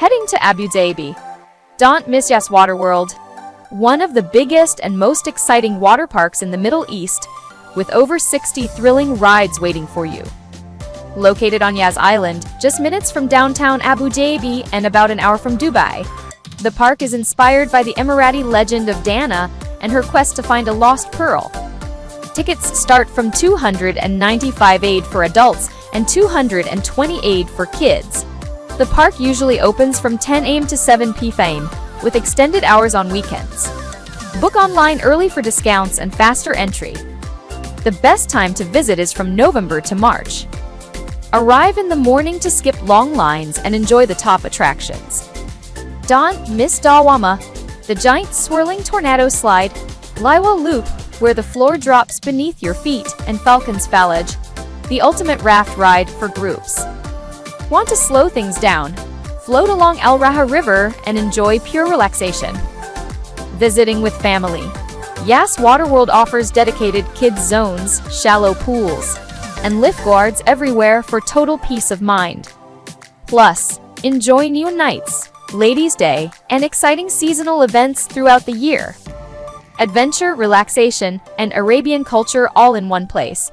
Heading to Abu Dhabi. Don't miss Yas Waterworld, one of the biggest and most exciting water parks in the Middle East, with over 60 thrilling rides waiting for you. Located on Yas Island, just minutes from downtown Abu Dhabi and about an hour from Dubai, the park is inspired by the Emirati legend of Dana and her quest to find a lost pearl. Tickets start from 295 AID for adults and 220 AID for kids. The park usually opens from 10 a.m. to 7 p.m., with extended hours on weekends. Book online early for discounts and faster entry. The best time to visit is from November to March. Arrive in the morning to skip long lines and enjoy the top attractions. Don't miss Dawama, the giant swirling tornado slide, Liwa Loop, where the floor drops beneath your feet, and Falcon's Fallage, the ultimate raft ride for groups. Want to slow things down? Float along Al Raha River and enjoy pure relaxation. Visiting with family. Yas Waterworld offers dedicated kids zones, shallow pools, and lifeguards everywhere for total peace of mind. Plus, enjoy new nights, Ladies' Day, and exciting seasonal events throughout the year. Adventure, relaxation, and Arabian culture all in one place.